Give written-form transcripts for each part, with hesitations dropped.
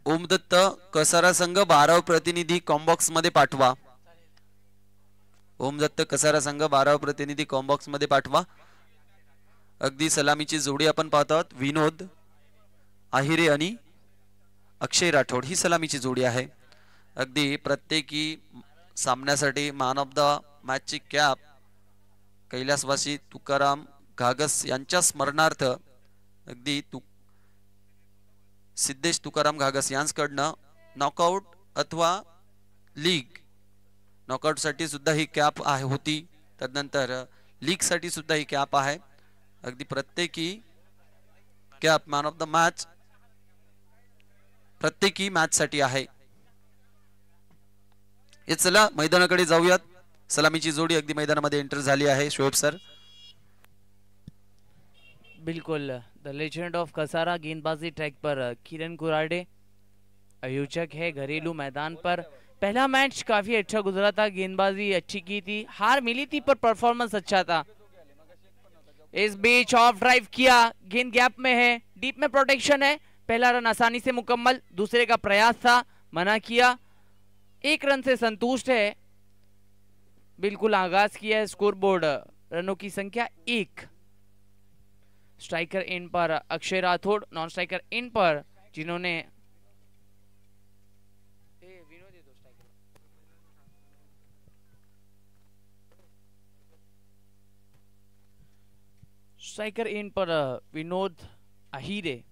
ओमदत्त कसारा संघ 12 प्रतिनिधी कॉम्बॉक्स मध्ये पाठवा। ओमदत्त कसारा संघ 12 प्रतिनिधी कॉम्बॉक्स मध्ये पाठवा। अगदी सलामीची जोडी आपण पाहत आहोत, विनोद आहिरे आणि अक्षय राठोड ही सलामीची जोडी आहे। अगदी प्रत्येकी सामन्यासाठी मॅन ऑफ द मॅचची कॅप कैलासवासी तुकाराम घागस यांच्या स्मरणार्थ अगदी सिद्धेश तुकाराम घागस यांच्याकडनं नॉकआउट अथवा लीग, नॉकआउट साठी सुद्धा ही कॅप आहे होती, त्यानंतर लीग साठी सुद्धा ही कॅप आहे। अगदी प्रत्येकी cap man of the match प्रत्येकी मॅच साठी आहे। हे चला मैदानाकडे जाऊयात। सलामीची जोडी अगदी मैदानामध्ये एंटर झाली आहे। शोएब सर। बिल्कुल, द लेजेंड ऑफ कसारा गेंदबाजी ट्रैक पर किरण कुराडे आयोजक है। घरेलू मैदान पर पहला मैच काफी अच्छा गुजरा था, गेंदबाजी अच्छी की थी, हार मिली थी पर परफॉर्मेंस अच्छा था। इस बीच ऑफ ड्राइव किया, गेंद गैप में है, डीप में प्रोटेक्शन है, पहला रन आसानी से मुकम्मल, दूसरे का प्रयास था, मना किया, 1 रन से संतुष्ट है। बिल्कुल आगाज किया है, स्कोर बोर्ड रनों की संख्या 1। स्ट्राइकर इन पर अक्षय राठौड़, नॉन स्ट्राइकर इन पर जिन्होंने स्ट्राइकर इन पर विनोद आहिरे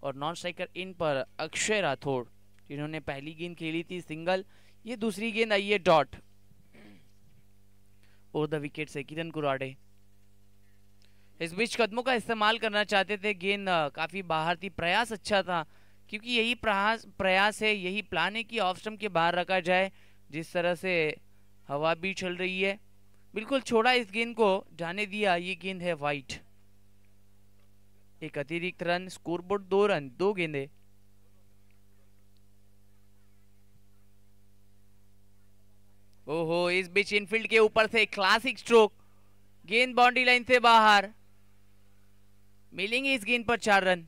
और नॉन स्ट्राइकर इन पर अक्षय राठौड़ जिन्होंने पहली गेंद खेली थी सिंगल, ये दूसरी गेंद आई है डॉट। और द विकेट से किरण कुराडे इस बीच कदमों का इस्तेमाल करना चाहते थे, गेंद काफी बाहर थी, प्रयास अच्छा था क्योंकि यही प्रयास है, यही प्लान है कि ऑफ स्टंप के बाहर रखा जाए। जिस तरह से हवा भी चल रही है, बिल्कुल छोड़ा इस गेंद को, जाने दिया, ये गेंद है वाइट। एक अतिरिक्त रन, स्कोरबोर्ड 2 रन 2 गेंदे। ओहो, इस बीच इनफील्ड के ऊपर से क्लासिक स्ट्रोक, गेंद बाउंड्री लाइन से बाहर, मिलेंगे इस गेंद पर 4 रन।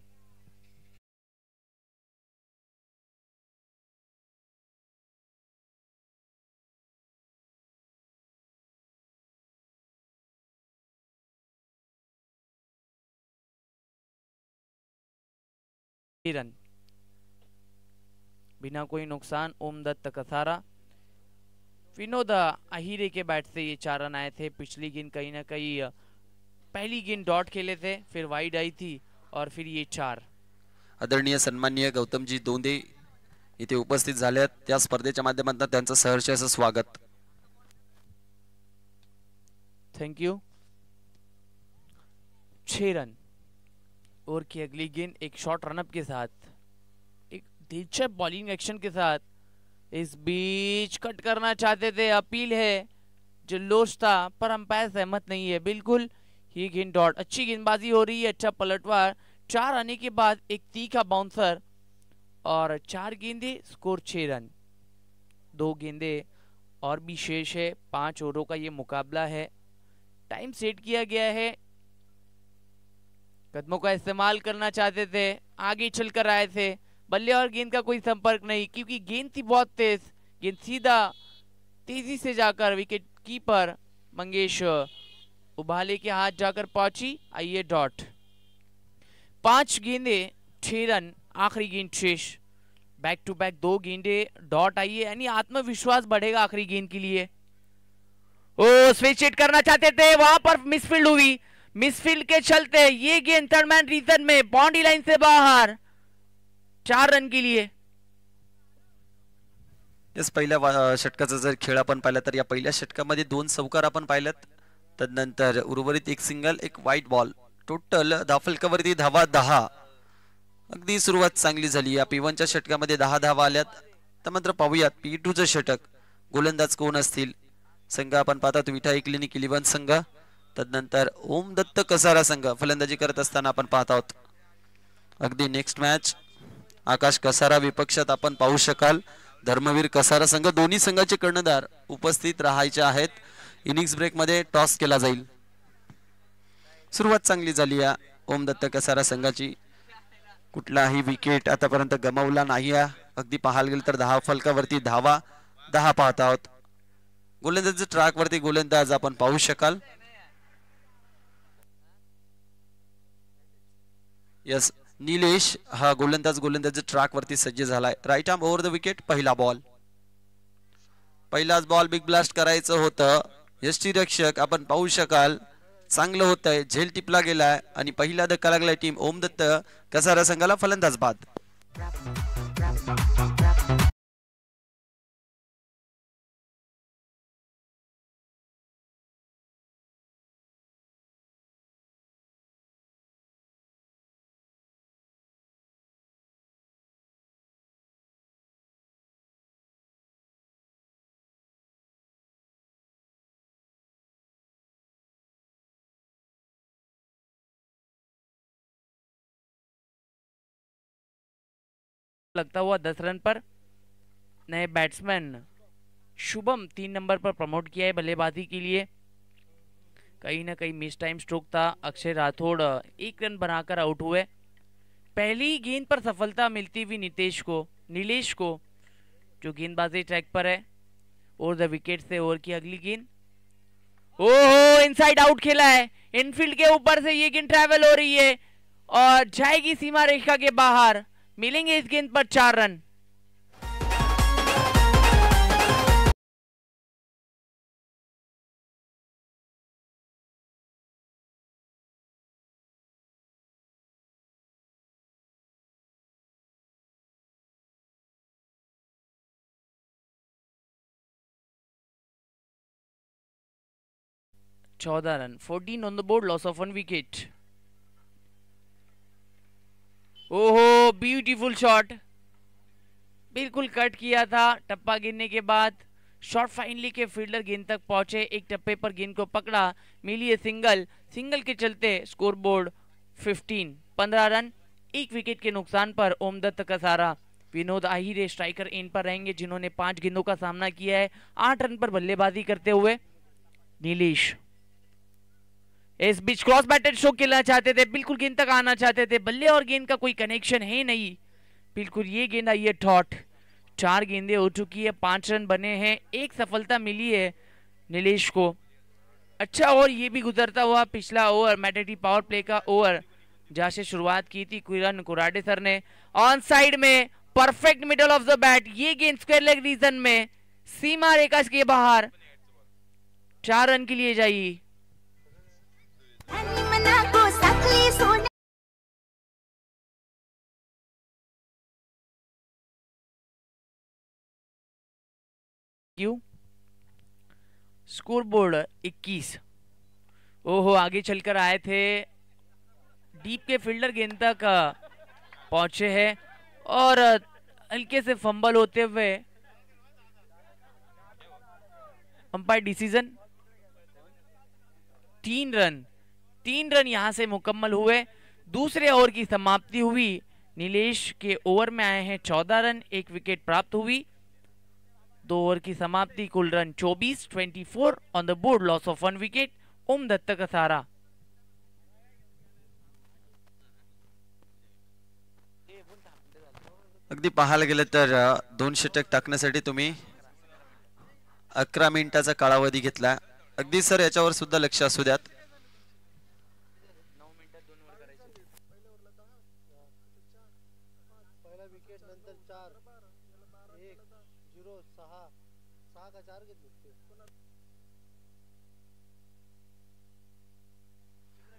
रन बिना कोई नुकसान, ओमदत्त कसारा। विनोद आहिरे के बैट से ये 4 रन आए थे। पिछली गेंद कहीं ना कहीं पहली गेंद डॉट खेले थे, फिर वाइड आई थी और फिर ये 4। आदरणीय सन्माननीय गौतमजी दोंदे इथे उपस्थित झाले आहेत, त्या स्पर्धेच्या माध्यमातून त्यांचं सहर्ष असं स्वागत। Thank you. 6 रन। ओवर की अगली गेंद एक शॉर्ट रनअप के साथ, एक दिलचस्प बॉलिंग एक्शन के साथ। इस बीच कट करना चाहते थे, अपील है, जल्लोश था, पर अंपायर सहमत नहीं है। बिल्कुल ये गेंद डॉट। अच्छी गेंदबाजी हो रही है, अच्छा पलटवार। 4 आने के बाद एक तीखा बाउंसर और 4 गेंदे, स्कोर 6 रन। 2 गेंदे और भी शेष है, 5 ओवरों का ये मुकाबला है। टाइम सेट किया गया है। कदमों का इस्तेमाल करना चाहते थे, आगे चलकर आए थे, बल्ले और गेंद का कोई संपर्क नहीं क्योंकि गेंद थी बहुत तेज। गेंद सीधा तेजी से जाकर विकेट कीपर मंगेश उबाले के हाथ जाकर पहुंची। आइए डॉट। 5 गेंदे 6 रन, आखिरी गेंद शेष। बैक टू बैक 2 गेंदे डॉट आई है, यानी आत्मविश्वास बढ़ेगा आखिरी गेंद के लिए। ओ स्विच हिट करना चाहते थे, वहां पर मिसफील्ड हुई। मिसफील्ड के चलते ये गेंद थर्ड मैन रीजन में बाउंड्री लाइन से बाहर, 4 रन के लिए। इस पहिल्या षटकाचा जर खेळ आपण पाहिला तर या पहिल्या षटकामध्ये 2 चौकार आपण पाहिलेत, त्यानंतर उर्वरित एक सिंगल, एक वाईट बॉल। टोटल धावफलकावरती धावा 10। अगदी सुरुवात चांगली झाली। या P1 च्या षटकामध्ये 10 धावा आल्यात। त्यानंतर पाहूयात P2 चं षटक, गोलंदाज कोण असतील। संघ आपण पाहतात विठाई क्लिनिक 11 संघ, त्यानंतर ओमदत्त कसारा संघ फलंदाजी करत असताना आपण पाहत आहोत। अगदी नेक्स्ट मॅच आकाश कसारा विपक्षात आपण पाहू शकाल। धर्मवीर कसारा संघ, दोन्ही संघाचे कर्णधार उपस्थित राहायचे आहेत। इनिंग्स ब्रेक मध्ये टॉस केला जाईल। सुरुवात चांगली झाली या ओमदत्त कसारा संघाची। कुठलाही विकेट आतापर्यंत गमावला नाही आहे. अगदी पाहायला गेलं तर 10 फलकावरती धावा 10 पाहत आहोत. गोलंदाज ट्रॅक वरती गोलंदाज आपण पाहू शकाल. यस, निलेश हा गोलंदाज ट्रॅक वरती सज्ज झालाय. Right arm over the wicket. पहिला बॉल, पहिलाच बॉल बिग ब्लास्ट करायचं होतं. यष्टीरक्षक आपण पाहू शकाल चांगलं होतंय. झेल टिपला गेलाय आणि पहिला धक्का लागलाय टीम ओम दत्त कसारा संघाला. फलंदाज बाद. लगता हुआ 10 रन पर नए बैट्समैन शुभम 3 नंबर पर प्रमोट किया है बल्लेबाजी के लिए. कहीं ना कहीं मिस टाइम स्ट्रोक था. अक्षय राठौड़ 1 रन बनाकर आउट हुए. पहली गेंद पर सफलता मिलती हुई नीलेश को जो गेंदबाजी ट्रैक पर है और द विकेट से ओवर की अगली गेंद. ओहो, इनसाइड आउट खेला है. इनफील्ड के ऊपर से ये गेंद ट्रैवल हो रही है और जाएगी सीमा रेखा के बाहर. मिलेंगे इस गेंद पर 4 रन. चौदह run, 14 on the board, loss of 1 wicket. ओहो, ब्यूटीफुल शॉट. बिल्कुल कट किया था. टप्पा गिरने के बाद शॉट फाइनली के फील्डर गेंद तक पहुंचे. एक टप्पे पर गेंद को पकड़ा, मिली है सिंगल के चलते स्कोर बोर्ड 15 रन. 1 विकेट के नुकसान पर ओम दत्त कसारा. विनोद आहिरे स्ट्राइकर एंड पर रहेंगे जिन्होंने 5 गेंदों का सामना किया है. 8 रन पर बल्लेबाजी करते हुए नीलेश इस बीच क्रॉस बैटेड शो खेलना चाहते थे. बिल्कुल गेंद तक आना चाहते थे. बल्ले और गेंद का कोई कनेक्शन है नहीं. बिल्कुल ये गेंद आई है थॉट. 4 गेंदें हो चुकी है, 5 रन बने हैं. 1 सफलता मिली है नीलेश को. अच्छा, और ये भी गुजरता हुआ पिछला ओवर मैटेटी पावर प्ले का ओवर जहां से शुरुआत की थी किरण कुराडे सर ने. ऑन साइड में perfect middle of the bat. ये गेंद स्क्वायर लेग रीजन में सीमा रेखा के बाहर. 4 रन के लिए जाइए. Score board 21. ओहो, आगे चलकर आए थे. डीप के फील्डर गेंद तक पहुंचे हैं और हल्के से फंबल होते हुए अंपायर डिसीजन. 3 रन यहां से मुकम्मल हुए. दूसरे ओवर की समाप्ति हुई. नीलेश के ओवर में आए हैं 14 रन. 1 विकेट प्राप्त हुई. 2 ओवर की समाप्ति. कुल run 24 on the board, loss of 1 wicket. Om Datt Kasara. अगदी पाहायला गेलं तर 2 षटक टाकण्यासाठी तुम्ही 11 मिनिटाचा कालावधी घेतला. अगदी सर याच्यावर सुद्धा लक्ष असू द्यात.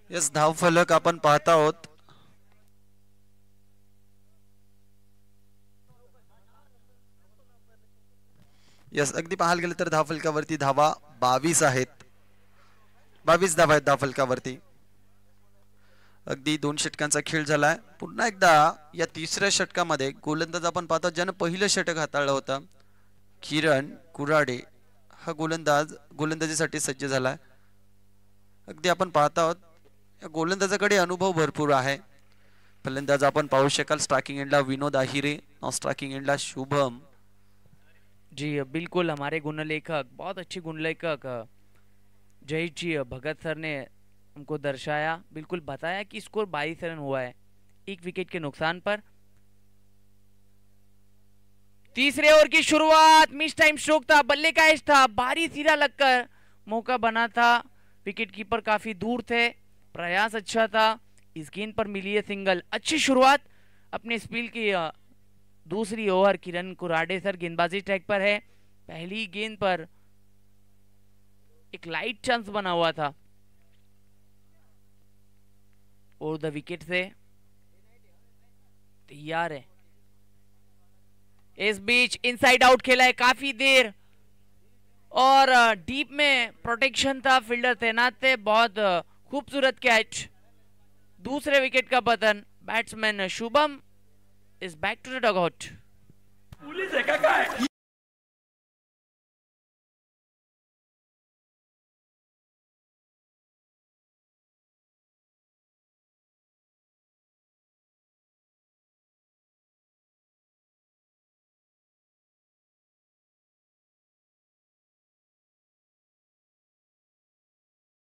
यस, धाव फलक आपण पाहत आहोत. यस, अगदी पाहायला गेलं तर धाव फलकावरती धावा 22 आहेत. 22 धावा आहेत धाव फलकावरती. अगदी 2 षटकांचा खेळ झालाय. पुन्हा एकदा या तिसऱ्या षटकामध्ये गोलंदाज आपण पाहतो ज्यानं पहिलं षटक हाताळलं होतं. किरण कुराडे हा गोलंदाजीसाठी सज्ज झालाय. अगदी आपण पाहत आहोत या गोलंदाजाकडे अनुभव भरपूर आहे. फलंदाज आपण पाहू शकाल स्ट्राइकिंग एंडला विनोद आहिरे, स्ट्राइकिंग एंडला शुभम. जी बिल्कुल, हमारे गुणलेखक, बहुत अच्छे गुणलेखक जय जी भगत सर ने हमको दर्शाया, बिल्कुल बताया कि स्कोर 22 रन हुआ है. एक विकेट के नुकसान पर। तीसरे ओवर की शुरुआत, मिस टाइम स्ट्रोक था, बल्ले का एज था, भारी सिरा लगकर मौका बना था, विकेट कीपर काफी दूर थे, प्रयास अच्छा था, इस गेंद पर मिली है सिंगल। अच्छी शुरुआत अपने स्पिल की। दूसरी ओवर किरण कुराडे सर गेंदबाजी ट्रैक पर है। पहली गेंद पर एक लाइट चांस बना हुआ था और द विकेट से तैयार है। इस बीच इनसाइड आउट खेला है काफी देर और डीप में प्रोटेक्शन था, फील्डर तैनात थे, बहुत खूबसूरत कैच। दूसरे विकेट का पतन। Batsman Shubham is back to the dugout. Police है काय?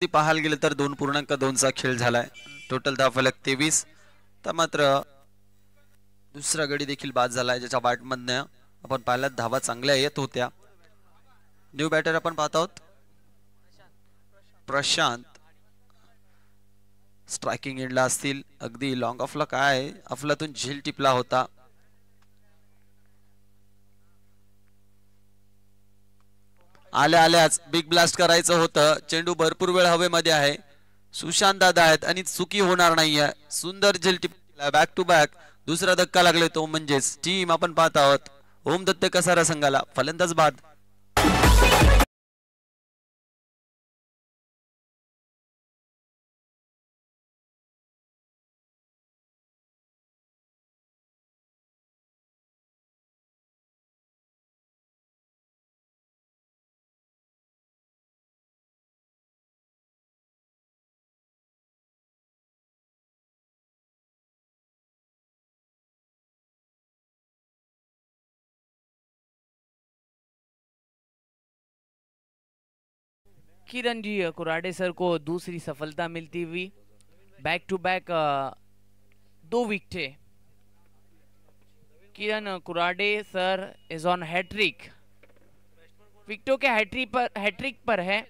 पाहायला गेलं तर 2.2चा खेळ झालाय. टोटल धावफलक 23. तर मात्र दुसरा गडी देखील बाद झालाय, ज्याच्या बॅटमधनं आपण पाहिलं धावा चांगल्या येत होत्या. न्यू बॅटर आपण पाहत आहोत प्रशांत. स्ट्रायकिंग एंडला असतील. अगदी लॉंग ऑफला काय अफलातून झेल टिपला होता. आल्याच बिग ब्लास्ट करायचं होतं. चेंडू भरपूर वेळ हवेमध्ये आहे. सुशांत दादा आहेत आणि चुकी होणार नाहीये. सुंदर झेल टिपला. बॅक टू बॅक दुसरा धक्का लागले तो म्हणजेच टीम आपण पाहत आहोत ओम दत्त कसारा संघाला फलंदाज बाद. किरण जी कुराडे सर को दूसरी सफलता मिलती हुई। बैक टू बैक 2 विकेटें। Kiran Kurade sir is on hat-trick. विकेटों के हैट्रिक पर है।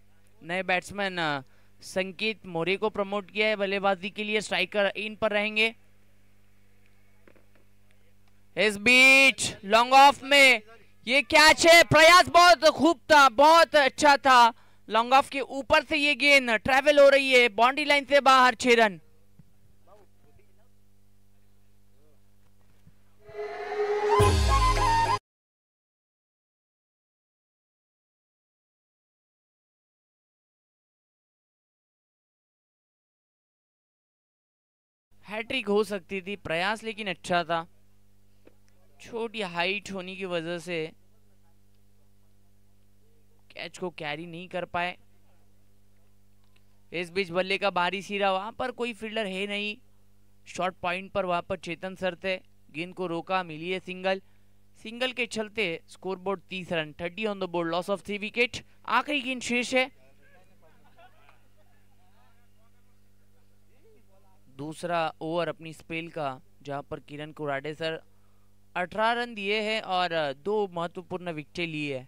नए बैट्समैन संकेत मौर्य को प्रमोट किया है बल्लेबाजी के लिए। स्ट्राइकर इन पर रहेंगे। इस बीच लॉन्ग ऑफ में ये कैच है। प्रयास बहुत खूब था, बहुत अच्छा था। लॉन्ग ऑफ के ऊपर से ये गेंद ट्रैवल हो रही है बाउंड्री लाइन से बाहर। 6 रन। हैट्रिक हो सकती थी, प्रयास लेकिन अच्छा था। छोटी हाइट होने की वजह से कैच को कैरी नहीं कर पाए। इस बीच बल्ले का भारी सिरा, वहां पर कोई फील्डर है नहीं। शॉर्ट पॉइंट पर वहां पर चेतन सर थे, गेंद को रोका, मिली है सिंगल। सिंगल के चलते scoreboard 30 run, 30 on the board, loss of 3 wicket. आखिरी गेंद शेष है। दूसरा ओवर अपनी स्पेल का, जहां पर किरण कुराडे सर 18 रन दिए हैं और 2 महत्वपूर्ण विकेटें लिए है।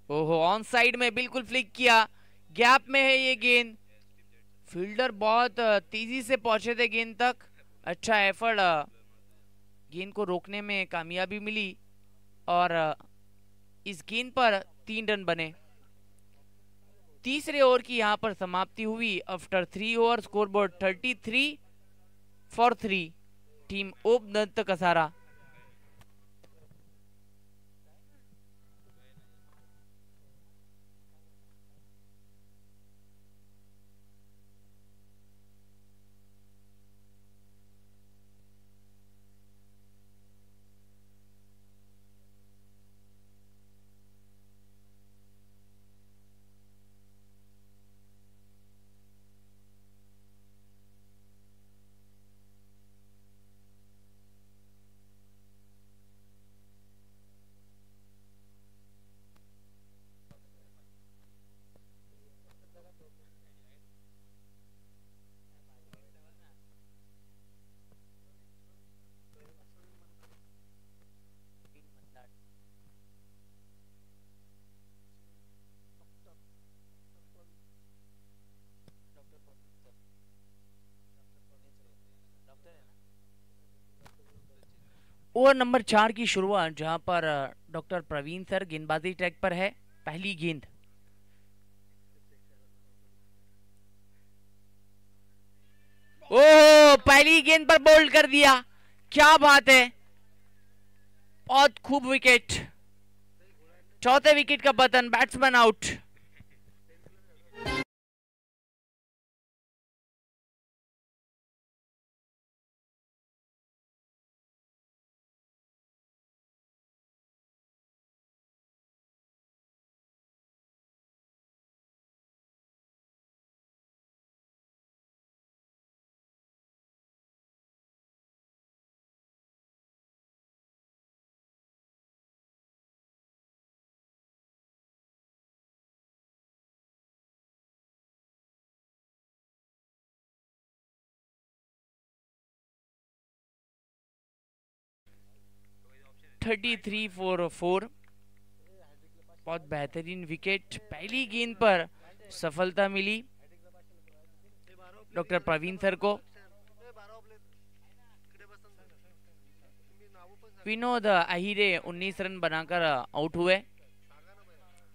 ओहो, ऑन साइड में बिल्कुल फ्लिक किया। गैप में है ये गेंद। फील्डर बहुत तेजी से पहुंचे थे गेंद तक। अच्छा एफर्ट, गेंद को रोकने में कामयाबी मिली और इस गेंद पर 3 रन बने। तीसरे ओवर की यहां पर समाप्ति हुई। After 3 over scoreboard 33 for 3, team Om Datt Kasara. Over number 4 की शुरुआत, जहां पर डॉक्टर प्रवीण सर गेंदबाजी ट्रैक पर है। पहली गेंद, ओह पहली गेंद पर बोल्ड कर दिया, क्या बात है, बहुत खूब विकेट। चौथे विकेट का पतन, batsman out. Thirty three for 4, बहुत बेहतरीन विकेट। पहली गेंद पर सफलता मिली डॉक्टर प्रवीण सर को। विनोद अहिरे 19 रन बनाकर आउट हुए,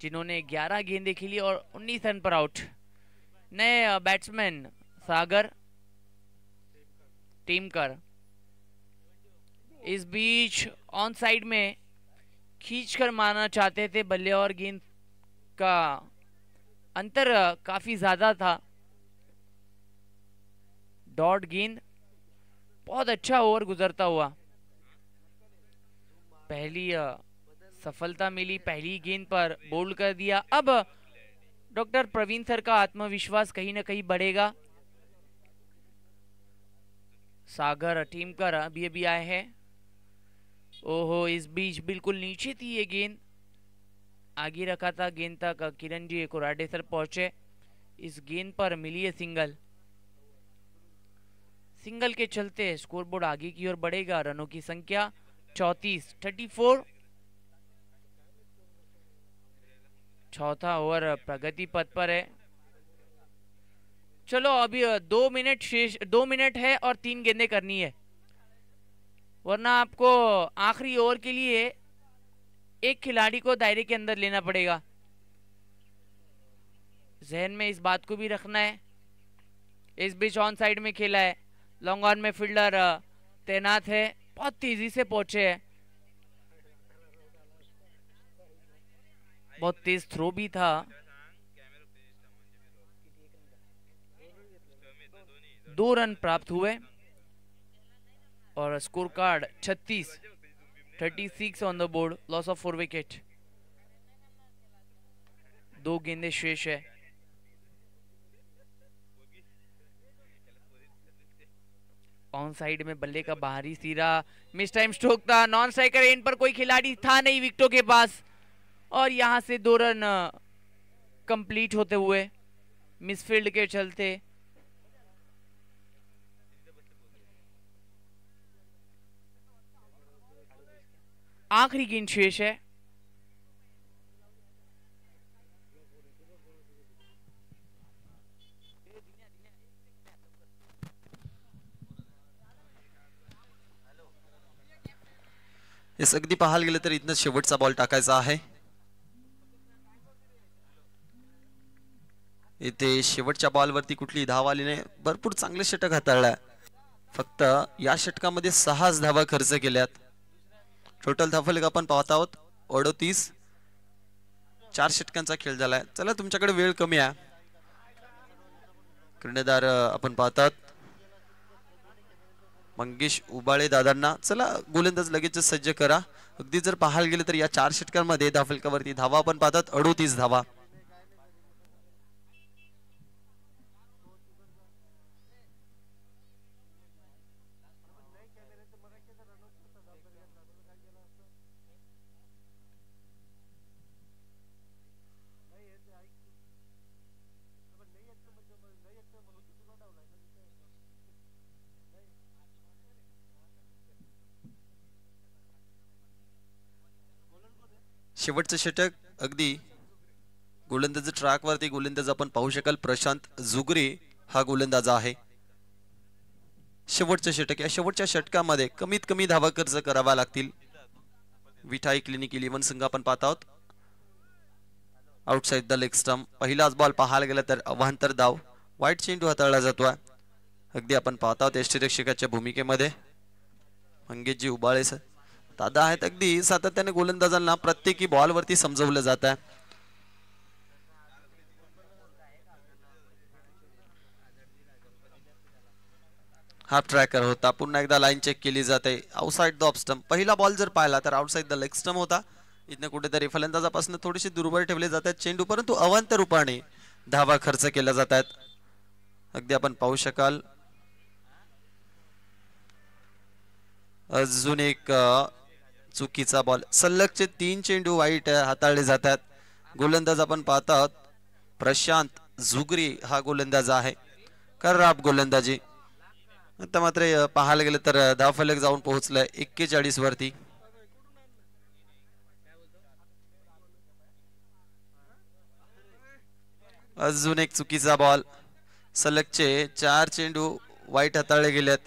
जिन्होंने 11 गेंदें खेली और 19 रन पर आउट। नए बैट्समैन सागर टेमकर। इस बीच ऑन साइड में खींचकर मारना चाहते थे, बल्ले और गेंद का अंतर काफी ज्यादा था। डॉट गेंद, बहुत अच्छा ओवर गुजरता हुआ। पहली सफलता मिली, पहली गेंद पर बोल्ड कर दिया। अब डॉक्टर प्रवीण सर का आत्मविश्वास कहीं ना कहीं बढ़ेगा। सागर टीम का अभी अभी आए हैं। ओहो, इस बीच बिल्कुल नीचे थी ये गेंद, आगे रखा था गेंद तक किरण जी कुराडे सर पहुंचे। इस गेंद पर मिली है सिंगल। सिंगल के चलते स्कोरबोर्ड आगे की ओर बढ़ेगा। रनों की संख्या 34। चौथा ओवर प्रगति पथ पर है। चलो अभी 2 मिनट शेष, 2 मिनट है और 3 गेंदें करनी है, वरना आपको आखिरी ओवर के लिए एक खिलाड़ी को दायरे के अंदर लेना पड़ेगा। जहन में इस बात को भी रखना है। इस बीच ऑन साइड में खेला है, लॉन्ग ऑन में फील्डर तैनात है, बहुत तेजी से पहुंचे है, बहुत तेज थ्रो भी था। 2 रन प्राप्त हुए और score card 36 on the board, loss of 4 wicket. 2 गेंदें शेष है। ऑन साइड में बल्ले का बाहरी सिरा, मिस टाइम स्ट्रोक था, नॉन स्ट्राइकर एंड पर कोई खिलाड़ी था नहीं विकेटों के पास, और यहां से 2 रन कंप्लीट होते हुए मिसफील्ड के चलते। आखिरी गेंद शेष है। इस अगदी पाहायला गेलं तर इथनं शेवटचा बॉल टाकायचा आहे। इथे शेवटच्या बॉलवरती कुठली धाव आली नाही, भरपूर चांगले षटक हाताळलाय। फक्त या षटकामध्ये 6 धावा खर्च केल्यात। टोटल धावफलक आपण पाहत आहोत 38। 4 षटकांचा खेळ झालाय। चला, तुमच्याकडे वेळ कमी आहे, कर्णधार आपण पाहतात मंगेश उबाळे दादांना, चला गोलंदाज लगेच सज्ज करा। अगदी जर पाहायला गेलं तर या 4 षटकांमध्ये धावफलकावरती धावा आपण पाहतात 38 धावा। शेवटचं षटक अगदी गोलंदाज ट्रॅक वरती गोलंदाज आपण पाहू शकाल प्रशांत जुगरे हा गोलंदाज आहे। शेवटचं षटक, या शेवटच्या षटकामध्ये कमीत कमी धावा खर्च करावा लागतील. विठाई क्लिनिक 11 संघ आपण पाहत आहोत. आउटसाइड द लेग स्टंप, पहिलाच बॉल पाहायला गेला तर अवांतर धाव. वाईट चेंडू हाताळला जातोय. अगदी आपण पाहत आहोत यष्टीरक्षकाच्या भूमिकेमध्ये मंगेशजी उबाळे दादा आहेत. अगदी सातत्याने गोलंदाजांना प्रत्येकी बॉलवरती समजवलं जात आहे. हाफ ट्रॅकर होता, पुन्हा एकदा लाईन चेक केली जाते. आउटसाइड द ऑफ स्टंप, पहिला बॉल जर पाहिला तर आउटसाइड द लेग स्टंप होता. इथनं कुठेतरी फलंदाजापासून थोडीशी दुर्बळ ठेवले जात आहेत चेंडू, परंतु अवांतर रूपाने धावा खर्च केल्या जात आहेत. अगदी आपण पाहू शकाल. अजून एक चुकीचा बॉल, सलगचे 3 चेंडू वाईट हाताळले जातात. गोलंदाज आपण पाहत आहोत प्रशांत झुगरी हा गोलंदाज आहे. खराब गोलंदाजी. आता मात्र पाहायला गेलं तर धावफलक जाऊन पोहोचलाय 41 वरती. अजून एक चुकीचा बॉल, सलगचे 4 चेंडू वाईट हाताळले गेलेत.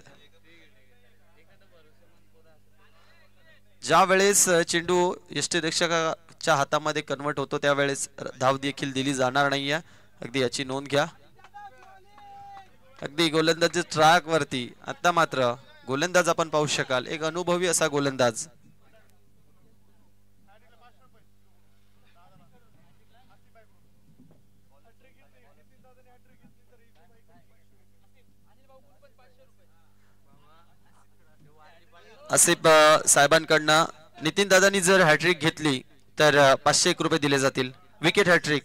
ज्या वेळेस चेंडू यष्टीरक्षकाच्या हातामध्ये कन्वर्ट होतो त्यावेळेस धाव देखील दिली जाणार नाहीये. अगदी याची नोंद घ्या. अगदी गोलंदाज ट्रॅक वरती. आता मात्र गोलंदाज आपण पाहू शकाल एक अनुभवी असा गोलंदाज. आसिफ साहेबांकडनं नितीन दादांनी जर हॅट्रिक घेतली तर 501 रुपये दिले जातील. विकेट हॅट्रिक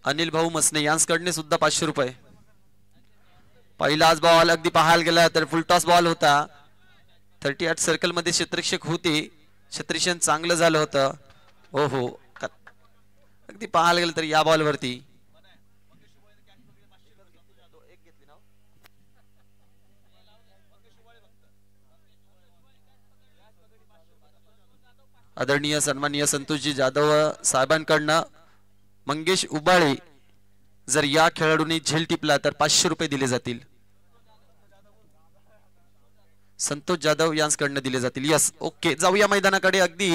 अनिल भाऊ मसने यांच्याकडने सुद्धा 500 रुपये. पहिलाच बॉल अगदी पाहायला गेला तर फुलटॉस बॉल होता. 38 सर्कल मध्ये क्षेत्ररक्षक होते, क्षेत्ररक्षण चांगलं झालं होतं. हो हो, अगदी पाहायला गेलं तर या बॉल वरती आदरणीय सन्माननीय संतोषजी जाधव साहेबांकडनं मंगेश उबाळे जर या खेळाडूंनी झेल टिपला तर 500 रुपये दिले जातील. संतोष जाधव यांच्याकडनं दिले जातील. यस, ओके, जाऊया मैदानाकडे. अगदी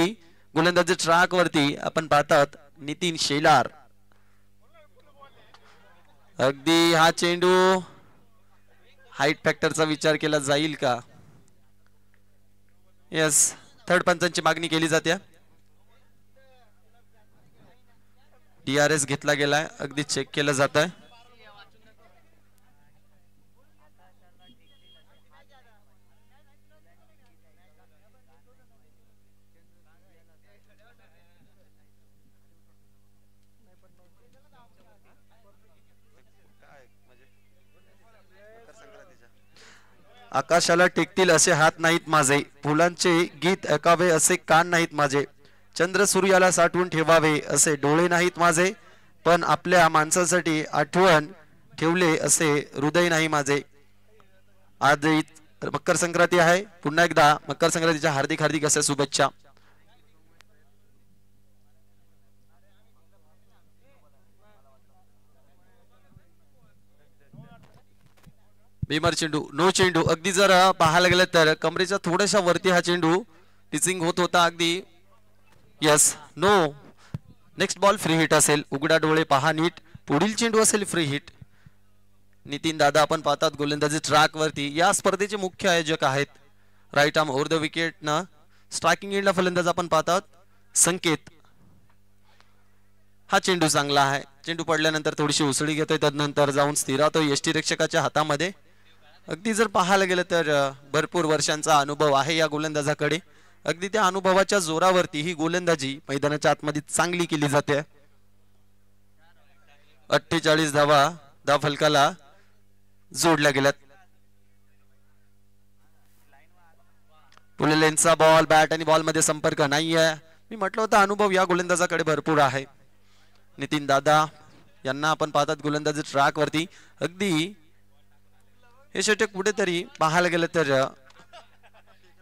गोलंदाजी ट्रॅक वरती आपण पाहतात नितीन शेलार. अगदी हा चेंडू हाईट फॅक्टरचा विचार केला जाईल का? यस, थर्ड पंचांची मागणी केली जाते. DRS घेतला गेलाय, अगदी चेक केलं जात आहे. आकाशाला टेकतील असे हात नाहीत माझे, फुलांचे गीत ऐकावे असे कान नाहीत माझे, चंद्र सूर्याला साठवून ठेवावे असे डोळे नाहीत माझे, पण आपल्या माणसासाठी आठवण ठेवले असे हृदय नाही माझे. आज मकर संक्रांती आहे. पुन्हा एकदा मकर संक्रांतीच्या हार्दिक हार्दिक अशा शुभेच्छा. बेमर चेंडू, नो चेंडू. अगदी जर पाहायला गेलं तर कमरेच्या थोड्याशा वरती हा चेंडू टिचिंग होत होता. अगदी yes, no. Next ball free hit असेल. उघडा डोळे पहा नीट, पुढील चेंडू असेल फ्री हिट. नितीन दादा आपण पाहतात गोलंदाजी ट्रॅक वरती. या स्पर्धेचे मुख्य आयोजक आहेत. Right arm over the wicket non striking एंडला फलंदाज आपण पाहतात संकेत. हा चेंडू चांगला आहे. चेंडू पडल्यानंतर थोडीशी उसळी घेतोय, त्यानंतर जाऊन स्थिरावतो यष्टीरक्षकाच्या हातामध्ये. अगदी जर पाहायला गेलं तर भरपूर वर्षांचा अनुभव आहे या गोलंदाजाकडे. अगदी त्या अनुभवाच्या जोरावरती ही गोलंदाजी मैदानाच्या आतमध्ये चांगली केली जाते. 48 धावा धाव फलकाला जोडल्या गेल्यात. पुलेलेंचा बॉल, बॅट आणि बॉल मध्ये संपर्क नाहीये. मी म्हटलं होतं अनुभव या गोलंदाजाकडे भरपूर आहे. नितीन दादा यांना आपण पाहतात गोलंदाजी ट्रॅक वरती. अगदी हे षटक कुठेतरी पाहायला गेलं तर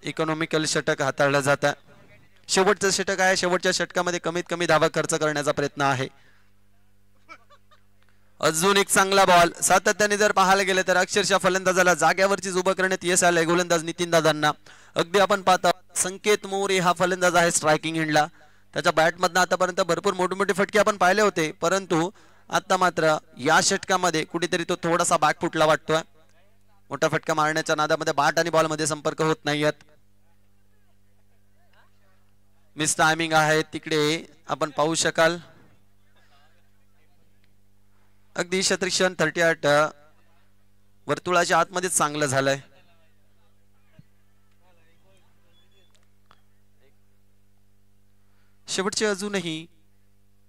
इकॉनॉमिकल षटक हाताळलं जात आहे. शेवटचं षटक आहे. शेवटच्या षटकामध्ये कमीत कमी धावा खर्च करण्याचा प्रयत्न आहे. अजून एक चांगला बॉल. सातत्याने जर पाहायला गेले तर अक्षरशः फलंदाजाला जाग्यावरचीच उभं करण्यात यश आलंय गोलंदाज नितीन दादांना. अगदी आपण पाहता संकेत मोरे हा फलंदाज आहे स्ट्रायकिंग एंडला. त्याच्या बॅटमधनं आतापर्यंत भरपूर मोठे मोठे फटके आपण पाहिले होते, परंतु आता मात्र या षटकामध्ये कुठेतरी तो थोडासा बॅक फुटला वाटतोय. मोठा फटका मारण्याच्या नादामध्ये बॅट आणि बॉल मध्ये संपर्क होत नाहीयेत. मिस टायमिंग आहे तिकडे आपण पाहू शकाल. अगदी क्षेत्रक्षण 38 वर्तुळाच्या आतमध्येच चांगलं झालंय. शेवटचे अजूनही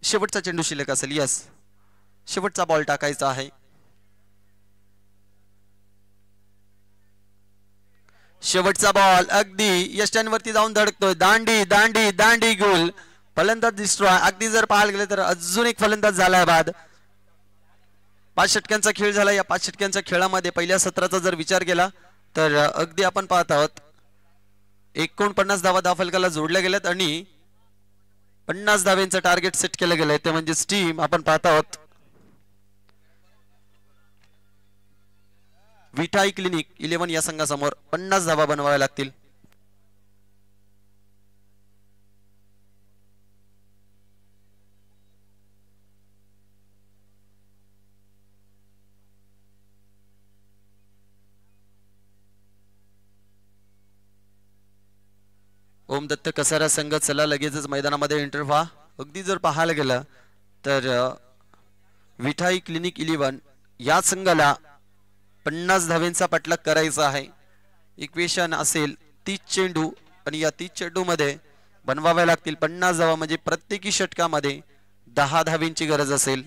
शेवटचा चेंडू शिल्लक असेल. यस, शेवटचा बॉल टाकायचा आहे. शेवटचा बॉल अगदी यष्ट्यांवरती जाऊन धडकतोय. दांडी दांडी दांडी गोल. फलंदाज डिस्ट्रॉय. अगदी जर पाहायला गेले तर अजून एक फलंदाज झालाय बाद. 5 षटकांचा खेळ झाला. या 5 षटकांच्या खेळामध्ये पहिल्या सत्राचा जर विचार केला तर अगदी आपण पाहत आहोत 49 धावा धावफलकाला जोडल्या गेल्यात आणि 50 धाव्यांचं टार्गेट सेट केलं गेलंय. ते म्हणजे टीम आपण पाहत आहोत विठाई क्लिनिक 11 या संघासमोर 50 धावा बनवाव्या लागतील. ओम दत्त कसारा संघ चला लगेचच मैदानामध्ये एंटर व्हा. अगदी जर पाहायला गेलं तर विठाई क्लिनिक 11 या संघाला 50 धाव्यांचा पाठलाग करायचा आहे. इक्वेशन असेल 30 चेंडू आणि या 30 चेंडू मध्ये बनवाव्या लागतील 50 धावा. म्हणजे प्रत्येकी षटकामध्ये 10 धाव्यांची गरज असेल.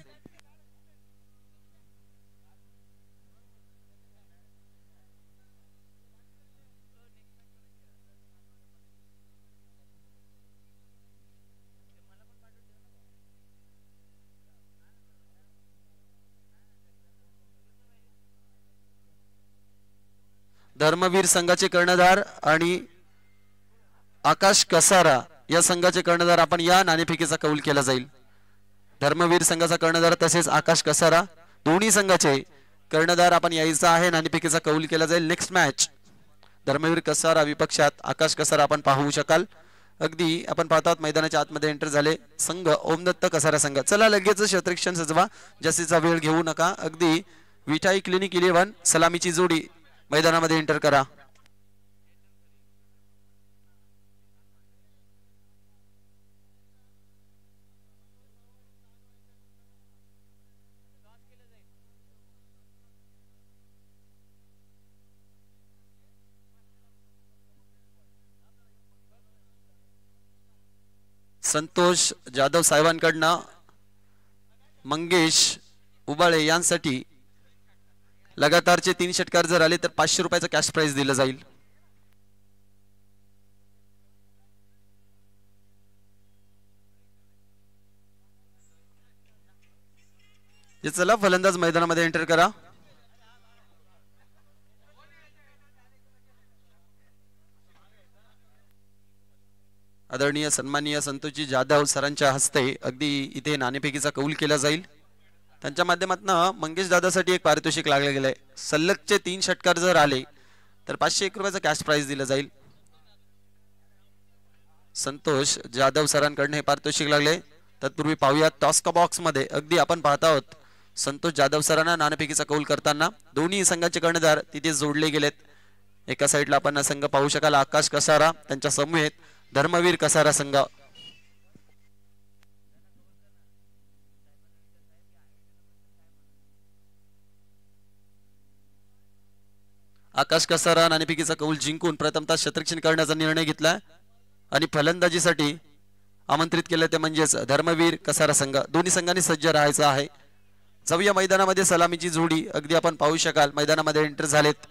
धर्मवीर संघाचे कर्णधार आणि आकाश कसारा या संघाचे कर्णधार आपण या नाणेफेकीचा कौल केला जाईल. धर्मवीर संघाचा कर्णधार तसेच आकाश कसारा दोन्ही संघाचे कर्णधार आपण यायचा आहे. नाणेफेकीचा कौल केला जाईल. नेक्स्ट मॅच धर्मवीर कसारा विपक्षात आकाश कसारा आपण पाहू शकाल. अगदी आपण पाहतात मैदानाच्या आतमध्ये एंटर झाले संघ ओमदत्त कसारा संघ. चला लगेच क्षेत्रक्षण सजवा. जास्तीचा वेळ घेऊ नका. अगदी विठाई क्लिनिक 11 सलामीची जोडी मैदानामध्ये एंटर करा. संतोष जाधव साहेबांकडनं मंगेश उबाळे यांसाठी लगातारचे 3 षटकार जर आले तर 500 रुपयाचा कॅश प्राइज दिलं जाईल. चला फलंदाज मैदानामध्ये एंटर करा. आदरणीय सन्माननीय संतोषजी जाधव सरांच्या हस्ते अगदी इथे नाणेफेकीचा कौल केला जाईल. त्यांच्या माध्यमातून मंगेश दादासाठी एक पारितोषिक लागले गेले. सलगचे 3 षटकार जर आले तर 501 रुपयाचा कॅश प्राइज दिला जाईल. संतोष जाधव सरांकडून हे पारितोषिक लागले. तत्पूर्वी पाहूया टॉस का बॉक्स मध्ये अगदी आपण पाहत आहोत संतोष जाधव सरांना नाणेफेकीचा कौल करताना दोन्ही संघाचे कर्णधार तिथे जोडले गेलेत. एका साईडला आपण संघ पाहू शकाल आकाश कसारा, त्यांच्या समवेत धर्मवीर कसारा संघ. आकाश कसारा नाणेफेकीचा कौल जिंकून प्रथमतः क्षेत्ररक्षण करण्याचा निर्णय घेतला आणि फलंदाजीसाठी आमंत्रित केले ते म्हणजेच धर्मवीर कसारा संघ. दोन्ही संघांनी सज्ज राहायचं आहे. जाऊया मैदानामध्ये सलामीची जोडी अगदी आपण पाहू शकाल मैदानामध्ये एंटर झालेत.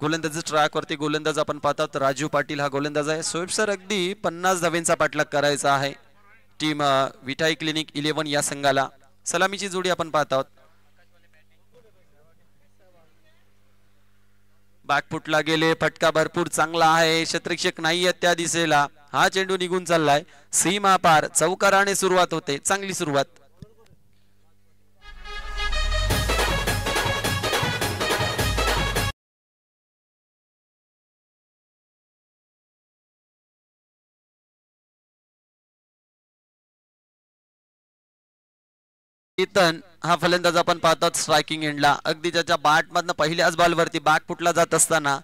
गोलंदाजी ट्रॅक वरती गोलंदाज आपण पाहतात राजू पाटील हा गोलंदाज आहे. सोयब सर अगदी 50 धावेंचा पाठलाग करायचा आहे टीम विठाई क्लिनिक 11 या संघाला. सलामीची जोडी आपण पाहत आहोत. बॅकफुटला गेले, फटका भरपूर चांगला आहे, क्षेत्ररक्षक नाहीये त्या दिशेला, हा चेंडू निघून चाललाय सीमा पार. चौकाराने सुरुवात होते, चांगली सुरुवात. चेतन हा फलंदाज आपण पाहतात स्ट्रायकिंग एंडला. अगदी त्याच्या बॅट मधनं पहिल्याच बॉल वरती बॅक फुटला जात असताना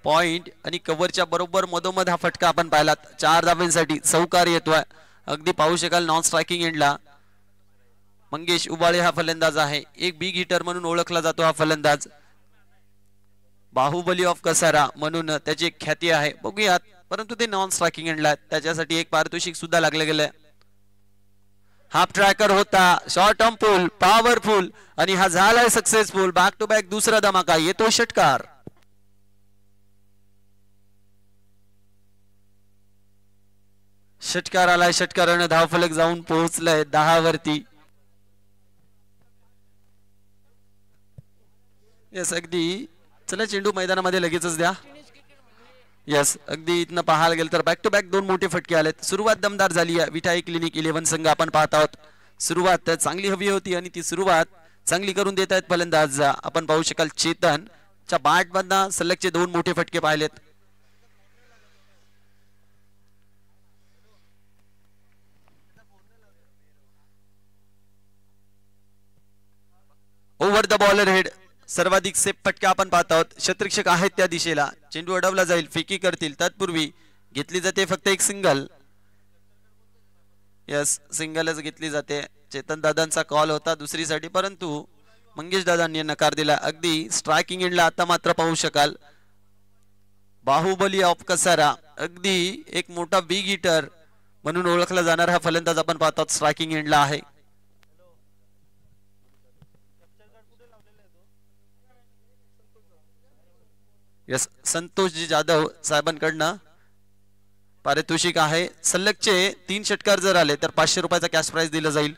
पॉइंट आणि कव्हरच्या बरोबर मधोमध हा फटका आपण पाहिलात. 4 धावांसाठी चौकार येतोय. अगदी पाहू शकाल नॉन स्ट्रायकिंग एंडला मंगेश उबाळे हा फलंदाज आहे. एक बिग हिटर म्हणून ओळखला जातो हा फलंदाज. बाहुबली ऑफ कसारा म्हणून त्याची एक ख्याती आहे. बघूयात, परंतु ते नॉन स्ट्रायकिंग एंडला त्याच्यासाठी एक पारितोषिक सुद्धा लागले गेलंय. हाफ ट्रॅकर होता, शॉर्ट ऑन पुल, पॉवरफुल आणि हा झालाय सक्सेसफुल. बॅक टू बॅक दुसरा धमाका, येतो षटकार. षटकार आलाय, षटकारानं धावफलक जाऊन पोहोचलाय 10 वरती. यस, अगदी चला चेंडू मैदानामध्ये लगेचच द्या. यस, अगदी इथनं पाहायला गेलं तर बॅक टू बॅक 2 मोठे फटके आलेत. सुरुवात दमदार झाली आहे. विठाई क्लिनिक 11 संघ आपण पाहत आहोत. सुरुवात चांगली हवी होती आणि ती सुरुवात चांगली करून देत आहेत फलंदाज. आपण पाहू शकाल चेतनच्या बॅट मधनं सलगचे 2 मोठे फटके पाहिलेत. ओव्हर द बॉलर हेड सर्वाधिक सेफ फटका आपण पाहत आहोत. क्षेत्ररक्षक आहेत त्या दिशेला, चेंडू अडवला जाईल, फेकी करतील. तत्पूर्वी घेतली जाते फक्त एक सिंगल. यस, सिंगलच घेतली जाते. चेतन दादांचा कॉल होता दुसरीसाठी, परंतु मंगेश दादांनी नकार दिला. अगदी स्ट्रायकिंग एंडला आता मात्र पाहू शकाल बाहुबली ऑफ कसारा, अगदी एक मोठा बिग हिटर म्हणून ओळखला जाणारा हा फलंदाज आपण पाहतात स्ट्रायकिंग एंडला आहे. यस, संतोषजी जाधव साहेबांकडनं पारितोषिक आहे. सलगचे 3 षटकार जर आले तर 500 रुपयाचा कॅश प्राइज दिला जाईल.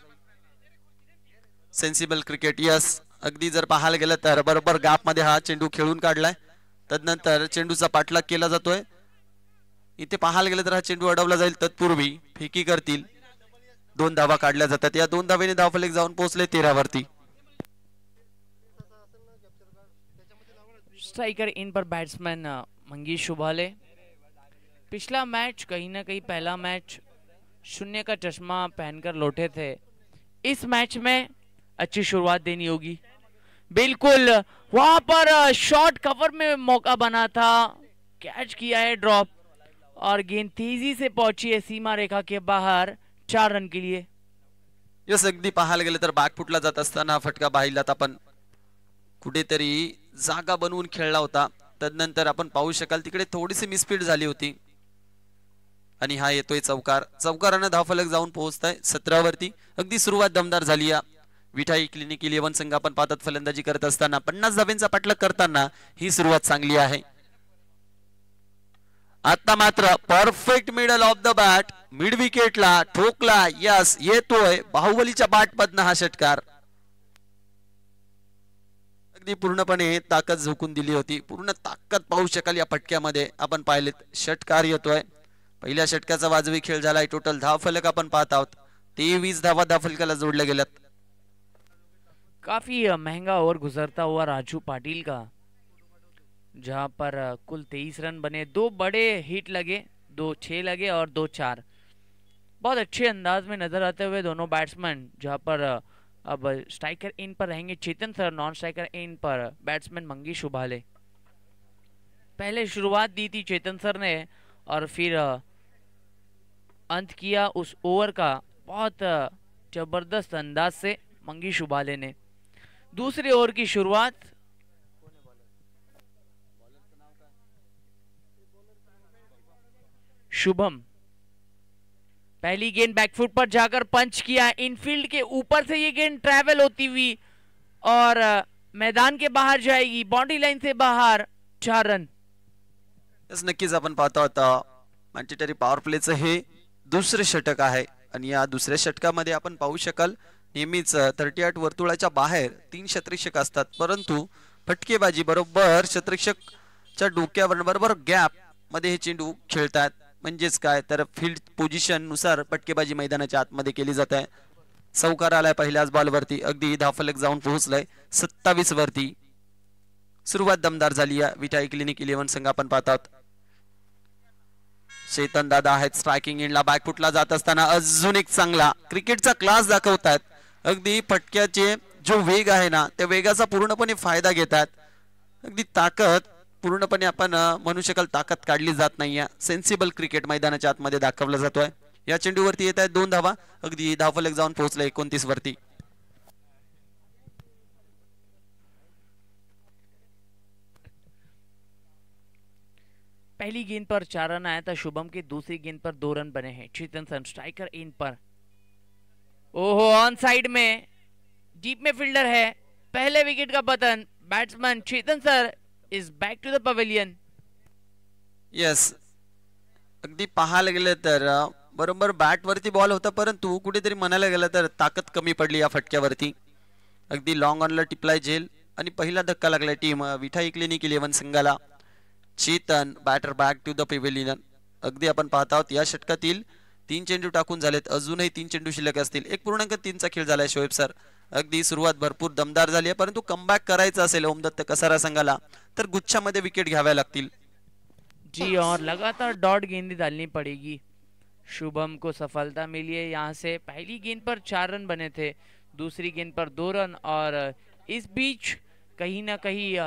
Sensible cricket. यस, अगदी जर पाहायला गेलं तर बरोबर गॅप मध्ये हा चेंडू खेळून काढलाय. तदनंतर चेंडूचा पाठलाग केला जातोय. इथे पाहायला गेलं तर हा चेंडू अडवला जाईल. तत्पूर्वी फेकी करतील. 2 धावा काढल्या जातात. या 2 धावेने धावफलक जाऊन पोहोचले 13 वरती. स्ट्राइकर इन पर बैट्समैन मंगेश उबाले. पिछला मैच कहीं ना कहीं पहला मैच 0 का चश्मा पहनकर लौटे थे. इस मैच में अच्छी शुरुआत देनी होगी. बिल्कुल वहां पर शॉर्ट कवर में मौका बना था, कैच किया है ड्रॉप और गेंद तेजी से पहुंची है सीमा रेखा के बाहर 4 रन के लिए. यस, अगदी पाहायला गेलं तर बॅक फुटला जात असताना फटका पाहिलात आपण. कुठेतरी जागा बनवून खेळला होता. तदनंतर आपण पाहू शकाल तिकडे थोडीशी मिसफीड झाली होती आणि हा येतोय चौकार. चौकारानं धावफलक जाऊन पोहोचताय 17 वरती. अगदी सुरुवात दमदार झाली आहे. विठाई क्लिनिक 11 संघ आपण पाहतात फलंदाजी करत असताना 50 धावेंचा पाठलाग करताना ही सुरुवात चांगली आहे. आता मात्र perfect middle of the bat, mid विकेटला ठोकला. यस, येतोय बाहुबलीच्या बॅट मधनं हा षटकार. अगदी पूर्णपणे ताकद झोकून दिली होती. पूर्ण ताकद पाहू शकाल या फटक्यामध्ये आपण पाहिलेत. षटकार येतोय. पहिल्या षटकाचा वाजवी खेळ झालाय. टोटल धावफलक आपण पाहत आहोत 23 धावा धावफलकाला जोडल्या गेल्यात. काफी महंगा ओवर गुजरता हुआ राजू पाटिल का, जहां पर कुल 23 रन बने. 2 बड़े हिट लगे, 2 6 लगे और 2 4. बहुत अच्छे अंदाज में नजर आते हुए दोनों बैट्समैन. जहां पर अब स्ट्राइकर इन पर रहेंगे चेतन सर, नॉन स्ट्राइकर इन पर बैट्समैन मंगेश उबाले. पहले शुरुआत दी थी चेतन सर ने और फिर अंत किया उस ओवर का बहुत जबरदस्त अंदाज से मंगेश उबाले ने. दूसरे ओवर की शुरुआत शुभम. पहली गेंद बैकफुट पर जाकर पंच किया. इनफील्ड के ऊपर से ये गेंद ट्रैवल होती हुई और मैदान के बाहर जाएगी, बाउंड्री लाइन से बाहर 4 रन। नक्कीच आपण पाहतो आता मॅन्डेटरी पॉवर प्लेचं हे दुसरे षटक आहे आणि या दुसऱ्या षटकामध्ये आपण पाहू शकाल नेहमीच 38 वर्तुळाच्या बाहेर 3 क्षेत्ररक्षक असतात, परंतु फटकेबाजी बरोबर क्षेत्ररक्षकच्या डोक्यावर बरोबर गॅप मध्ये हे चेंडू खेळतात. म्हणजेच काय तर फील्ड पोझिशन नुसार फटकेबाजी मैदानाच्या आतमध्ये केली जात आहे. चौकार आलाय पहिल्याच बॉल वरती, अगदी धाफलक जाऊन पोहोचलाय 27 वरती. सुरुवात दमदार झाली आहे. विठाई क्लिनिक 11 संघ आपण पाहतात. चेतन दादा आहेत स्ट्रायकिंग एंडला, बॅकफुटला जात असताना अजून एक चांगला क्रिकेटचा क्लास दाखवतात. अगदी फटक्याचे जो वेग आहे ना त्या वेगाचा पूर्णपणे फायदा घेतात. अगदी ताकद पूर्णपणे आपण म्हणू शकाल ताकद काढली जात नाहीये. सेन्सिबल क्रिकेट मैदानाच्या आतमध्ये दाखवला जातोय. या चेंडूवरती येत आहेत 2 धावा, अगदी धावफलक जाऊन पोहोचले 29 वरती. पहली गेंद पर 4 रन आया था शुभम के, दूसरी गेंद पर 2 रन बने हैं. चेतन सर स्ट्राइकर इन पर, ओहो ऑन साइड में डीप में फील्डर है. पहले विकेट का पतन. Batsman Chetan sir is back to the pavilion. Yes, अगदी पाहायला गेलं तर बरोबर बॅट वरती बॉल होता, परंतु कुठेतरी म्हणायला गेलं तर ताकद कमी पडली या फटक्यावरती. अगदी लॉंग ऑनला टिपलाय झेल आणि पहिला धक्का लागलाय टीम विठाई क्लिनिक 11 संघाला. Chetan batter back to the pavilion. अगदी आपण पाहत आहोत या षटकातील 3 चेंडू टाकून झालेत, अजूनही 3 चेंडू शिल्लक असतील. 1.3 खेळ झालाय शोएब सर. अगदी सुरुवात भरपूर दमदार झाली आहे, परंतु कमबॅक करायचं असेल ओमदत्त कसारा संघाला तर गुच्छामध्ये विकेट घ्याव्या लागतील. जी और लगातार डॉट गेंदें डालनी पड़ेगी. शुभम को सफलता मिली है यहाँ से. पहली गेंद पर 4 रन बने थे, दूसरी गेंद पर 2 रन और इस बीच कहीं ना कहीं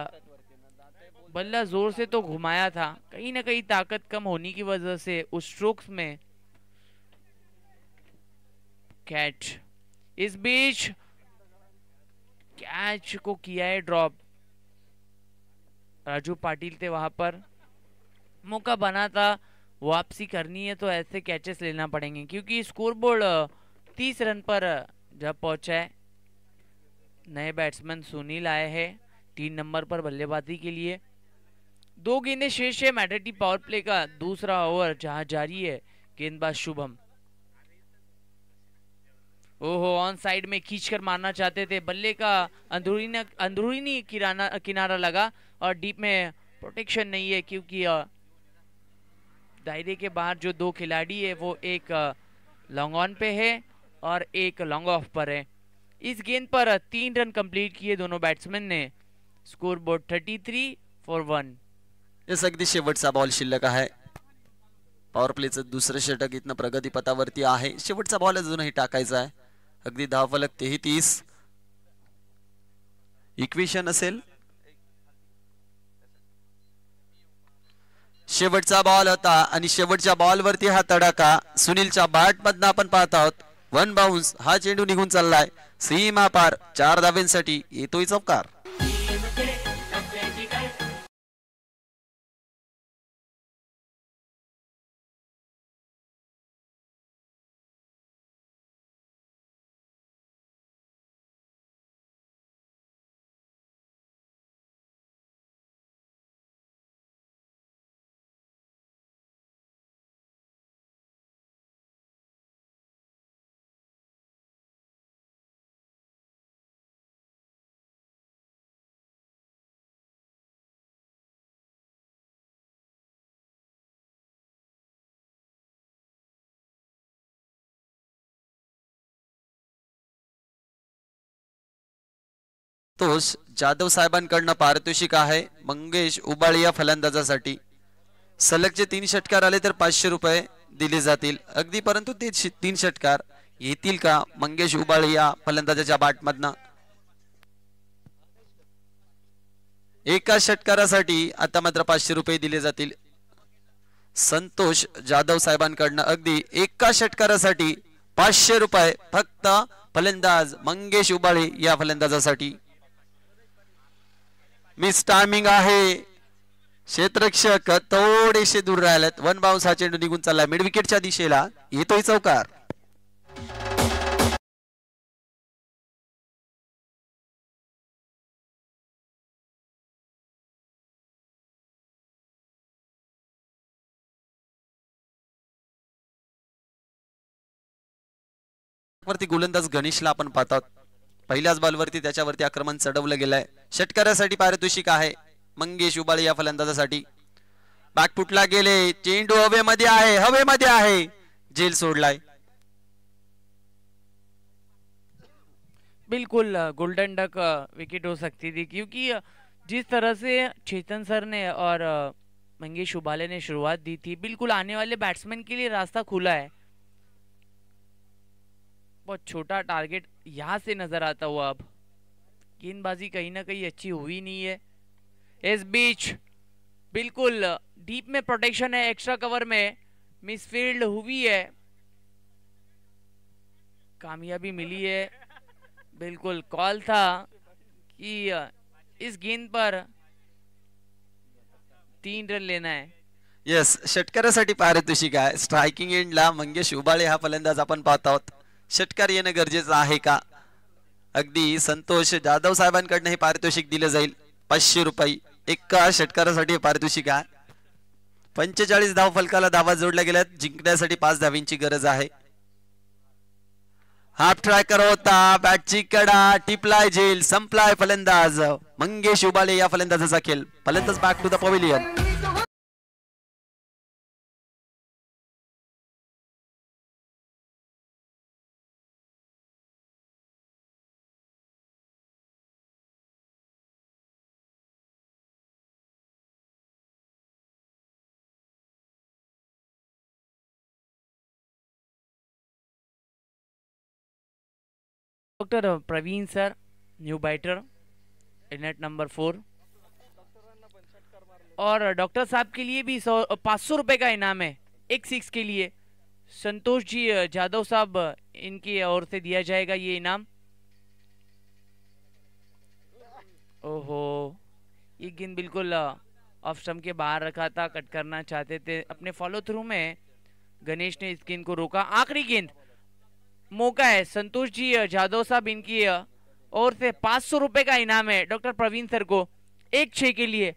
बल्ला जोर से तो घुमाया था, कहीं ना कहीं ताकत कम होने की वजह से उस स्ट्रोक्स में कैच. इस बीच कैच को किया है ड्रॉप. राजू पाटिल थे वहां पर. मौका बना था, वापसी करनी है तो ऐसे कैचेस लेना पड़ेंगे क्योंकि स्कोरबोर्ड 30 रन पर जब पहुंचा है. नए बैट्समैन सुनील आए हैं 3 नंबर पर बल्लेबाजी के लिए. 2 गेंदें शेष है मैडेटी पावर प्ले का दूसरा ओवर जहां जारी है. गेंदबाज शुभम, ओहो ऑन साइड में खींचकर मारना चाहते थे, बल्ले का अंदरूनी किनारा लगा और डीप में प्रोटेक्शन नहीं है क्योंकि दायरे के बाहर जो 2 खिलाड़ी है वो एक लॉन्ग ऑन पे है और एक लॉन्ग ऑफ पर है. इस गेंद पर 3 रन कंप्लीट किए दोनों बैट्समैन ने. Score board 33 for 1. यस, अगदी शेवटचा बॉल शिल्लक आहे. पॉवर प्लेचं दुसरं षटक इथनं प्रगतीपथावरती आहे. शेवटचा बॉल अजूनही टाकायचा आहे. अगदी धावफलक 33. इक्वेशन असेल. शेवटचा बॉल होता आणि शेवटच्या बॉल वरती हा तडाखा सुनीलच्या बॅट मधनं आपण पाहत आहोत. 1 बाउन्स. हा चेंडू निघून चाललाय सीमा पार. 4 धावेंसाठी येतोय चौकार. तोच जाधव साहेबांकडनं पारितोषिक आहे मंगेश उबाळे या फलंदाजासाठी. सलगचे 3 षटकार आले तर 500 रुपये दिले जातील. अगदी परंतु ते 3 षटकार येतील का मंगेश उबाळे या फलंदाजाच्या बॅटमधनं? एका षटकारासाठी आता मात्र 500 रुपये दिले जातील संतोष जाधव साहेबांकडनं. अगदी एका षटकारासाठी 500 रुपये फक्त फलंदाज मंगेश उबाळे या फलंदाजासाठी. मिस टायमिंग आहे. क्षेत्ररक्षक थोडेसे दूर राहिलेत. 1 बाउन्स. हा चेंडू निघून चालला मिड विकेटच्या दिशेला. येतोय चौकार. वरती गोलंदाज गणेशला आपण पाहतात. पहिल्याच बॉलवरती त्याच्यावरती आक्रमण चढवलं गेलंय. षटकारासाठी पारितोषिक आहे मंगेश उबाळे या फलंदाजासाठी. बॅकफुटला गेले, चेंडू हवेमध्ये आहे, हवेमध्ये आहे, झेल सोडलाय. बिल्कुल गोल्डन डक विकेट हो सकती थी, क्योंकि जिस तरह से चेतन सर ने और मंगेश उबाले ने शुरुआत दी थी, बिल्कुल आने वाले बैट्समैन के लिए रास्ता खुला है. बहुत छोटा टारगेट यहाँ से नजर आता हुआ. अब गेंदबाजी कहीं ना कहीं अच्छी हुई नहीं है. इस बीच बिल्कुल डीप में प्रोटेक्शन है, एक्स्ट्रा कवर में मिसफील्ड हुई है, कामयाबी मिली है. बिल्कुल कॉल था कि इस गेंद पर 3 रन लेना है. येस, षटकारासाठी पारितोषिक आहे. स्ट्रायकिंग एंडला मंगेश उबाळे हा फलंदाज आपण पाहत आहोत. षटकार येणं गरजेचं आहे का? अगदी संतोष जाधव साहेबांकडनं हे पारितोषिक दिलं जाईल. 500 रुपये एका षटकारासाठी पारितोषिक आहे. 45 धाव फलकाला धावा जोडल्या गेल्यात. जिंकण्यासाठी 5 धावींची गरज आहे. हाफ ट्रॅकर होता, बॅटची कडा, टिपलाय झेल, संपलाय फलंदाज. मंगेश उबाळे या फलंदाजाचा खेळ. फलंदाज back to the pavilion. Doctor Praveen sir, new batter, net number 4. और डॉक्टर साहब के लिए भी 500 रुपए का इनाम है एक 6 के लिए. संतोष जी जाधव साहब, इनकी ओर से दिया जाएगा ये इनाम. ओहो, ये गेंद बिल्कुल ऑफ स्टंप के बाहर रखा था, कट करना चाहते थे. अपने फॉलो थ्रू में गणेश ने इस गेंद को रोका. आखिरी गेंद, मौका है संतोष जी जाधव साहब, इनकी ओर से 500 रुपए का इनाम है डॉक्टर प्रवीण सर को एक 6 के लिए.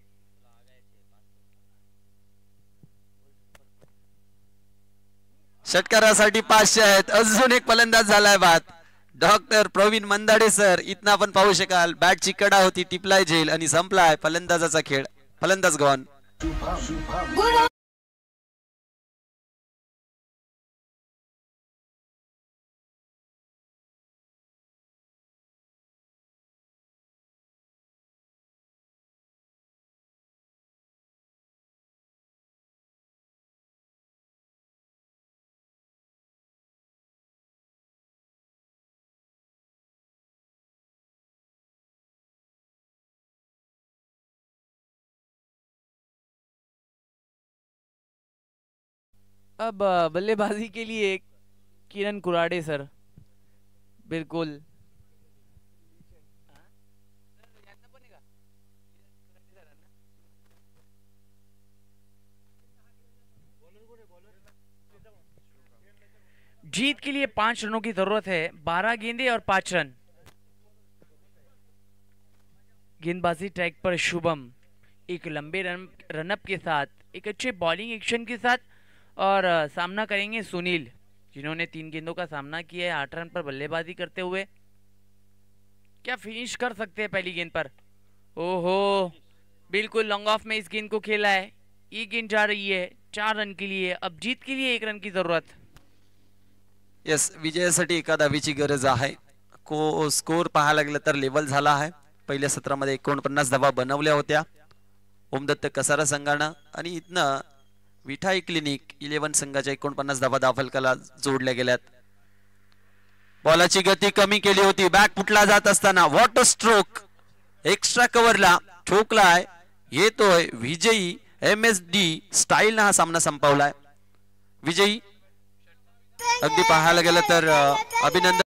षटकारासाठी 500 आहेत. अजून एक फलंदाज झालाय बाद. डॉक्टर प्रवीण मंदाडे सर, इथं आपण पाहू शकाल बॅटची कडा होती, टिपलाय झेल आणि संपलाय फलंदाजाचा खेळ. फलंदाज गॉन. अब बल्लेबाजी के लिए किरण कुराडे सर. बिल्कुल जीत के लिए 5 रनों की जरूरत है. 12 गेंदे और 5 रन. गेंदबाजी ट्रैक पर शुभम एक लंबे रनअप के साथ, एक अच्छे बॉलिंग एक्शन के साथ, और सामना करेंगे सुनील, जिन्होंने 3 गेंदों का सामना किया है 8 रन पर बल्लेबाजी करते हुए. क्या फिनिश कर सकते हैं पहली गेंद पर? ओहो, बिल्कुल लॉन्ग ऑफ में इस गेंद को खेला है. ये गेंद जा रही है 4 रन के लिए. अब जीत के लिए 1 रन की जरूरत. येस, विजयासाठी एका धावीची गरज आहे. स्कोर पाहायला गेलं तर लेवल झाला आहे. पहिल्या सत्रामध्ये 49 धावा बनवल्या होत्या ओमदत्त कसारा संघानं, आणि इथनं विठाई क्लिनिक 11 संघाच्या 49 धावा दाफलकाला जोडल्या गेल्यात. बॉलाची गती कमी केली होती. बॅक फुटला जात असताना वॉटर स्ट्रोक एक्स्ट्रा कव्हरला ठोकलाय. येतोय विजयी MSD स्टाईल हा सामना संपवलाय. विजयी अगदी पाहायला गेलं तर अभिनंदन.